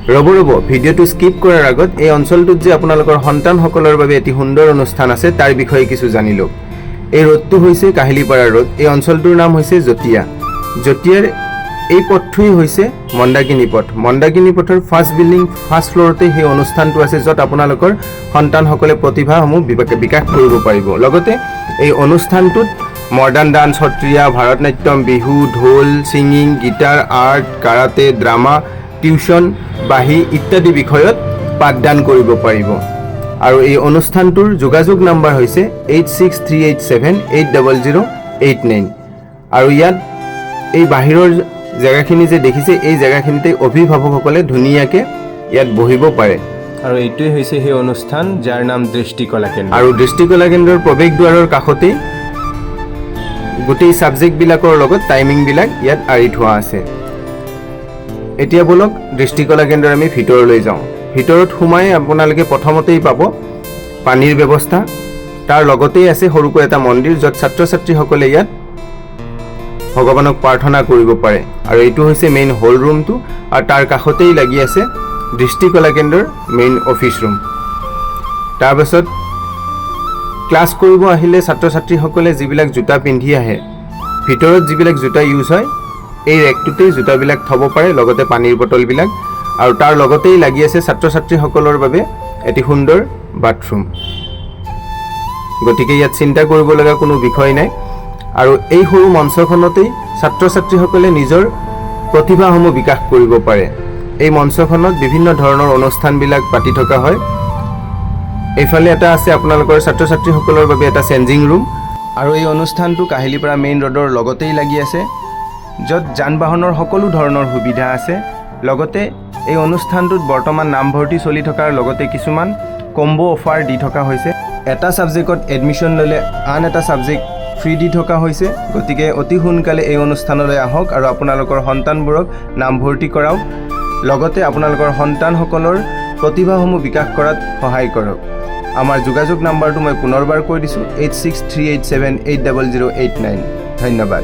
ৰব ভিডিঅ'টো স্কিপ কৰাৰ আগত এই অঞ্চলটোত যে আপোনালোকৰ সন্তানসকলৰ বাবে এটি সুন্দৰ অনুষ্ঠান আছে তাৰ বিষয়ে কিছু জানি লওক। এই ৰোডটো হৈছে কাহিলীপাৰা ৰোড। এই অঞ্চলটোৰ নাম হৈছে জটিয়াৰ এই পথটোই হৈছে মন্দাকিনী পথ। মন্দাকিনী পথৰ ফাৰ্ষ্ট বিল্ডিং ফাৰ্ষ্ট ফ্ল'ৰতে সেই অনুষ্ঠানটো আছে, য'ত আপোনালোকৰ সন্তানসকলে প্ৰতিভাসমূহ বিকাশ কৰিব পাৰিব। লগতে এই অনুষ্ঠানটোত মডাৰ্ণ ডান্স, সত্ৰীয়া, ভাৰতনাট্যম, বিহু, ঢোল, singing, guitar, art, karate, drama, tuition, বাঁহী ইত্যাদি বিষয়ত পাঠদান কৰিব পাৰিব। আৰু এই অনুষ্ঠানটোৰ যোগাযোগ নম্বৰ হৈছে 8638780089। আৰু ইয়াত এই বাহিৰৰ জেগাখিনি যে দেখিছে, এই জেগাখিনিতে অভিভাৱকসকলে ধুনীয়াকৈ ইয়াত বহিব পাৰে। আৰু এইটোৱে হৈছে সেই অনুষ্ঠান যাৰ নাম দৃষ্টিকলা কেন্দ্ৰ। আৰু দৃষ্টিকলা কেন্দ্ৰৰ প্ৰৱেশ দুৱাৰৰ কাষতেই গোটেই ছাবজেক্টবিলাকৰ লগত টাইমিংবিলাক ইয়াত আঁৰি থোৱা আছে। এতিয়া বলক দৃষ্টিকলা কেন্দ্ৰৰ আমি ভিতৰলৈ যাওঁ। ভিতৰত সোমাই আপোনালোকে প্ৰথমতেই পাব পানীৰ ব্যৱস্থা। তাৰ লগতেই আছে সৰুকৈ এটা মন্দিৰ, য'ত ছাত্ৰ ছাত্ৰীসকলে ইয়াত ভগৱানক প্ৰাৰ্থনা কৰিব পাৰে। আৰু এইটো হৈছে মেইন হল ৰুমটো, আৰু তাৰ কাষতেই লাগি আছে দৃষ্টিকলা কেন্দ্ৰৰ মেইন অফিচ ৰুম। তাৰপাছত ক্লাছ কৰিব আহিলে ছাত্ৰ ছাত্ৰীসকলে যিবিলাক জোতা পিন্ধি আহে, ভিতৰত যিবিলাক জোতা ইউজ হয় এই ৰেকটোতেই জোতাবিলাক থ'ব পাৰে, লগতে পানীৰ বটলবিলাক। আৰু তাৰ লগতেই লাগি আছে ছাত্ৰ ছাত্ৰীসকলৰ বাবে এটি সুন্দৰ বাথৰুম। গতিকে ইয়াত চিন্তা কৰিব লগা কোনো বিষয় নাই। আৰু এই সৰু মঞ্চখনতেই ছাত্ৰ ছাত্ৰীসকলে নিজৰ প্ৰতিভাসমূহ বিকাশ কৰিব পাৰে। এই মঞ্চখনত বিভিন্ন ধৰণৰ অনুষ্ঠানবিলাক পাতি থকা হয়। এইফালে এটা আছে আপোনালোকৰ ছাত্ৰ ছাত্ৰীসকলৰ বাবে এটা চেঞ্জিং ৰুম। আৰু এই অনুষ্ঠানটো কাহিলীপাৰা মেইন ৰোডৰ লগতেই লাগি আছে, য'ত যান বাহনৰ সকলো ধৰণৰ সুবিধা আছে। লগতে এই অনুষ্ঠানটোত বৰ্তমান নামভৰ্তি চলি থকাৰ লগতে কিছুমান কম্বো অফাৰ দি থকা হৈছে। এটা ছাবজেক্টত এডমিশ্যন ল'লে আন এটা ছাবজেক্ট ফ্ৰী দি থকা হৈছে। গতিকে অতি সোনকালে এই অনুষ্ঠানলৈ আহক আৰু আপোনালোকৰ সন্তানবোৰক নামভৰ্তি কৰাওক। লগতে আপোনালোকৰ সন্তানসকলৰ প্ৰতিভাসমূহ বিকাশ কৰাত সহায় কৰক। আমাৰ যোগাযোগ নাম্বাৰটো মই পুনৰবাৰ কৈ দিছোঁ, 8638780089। ধন্যবাদ।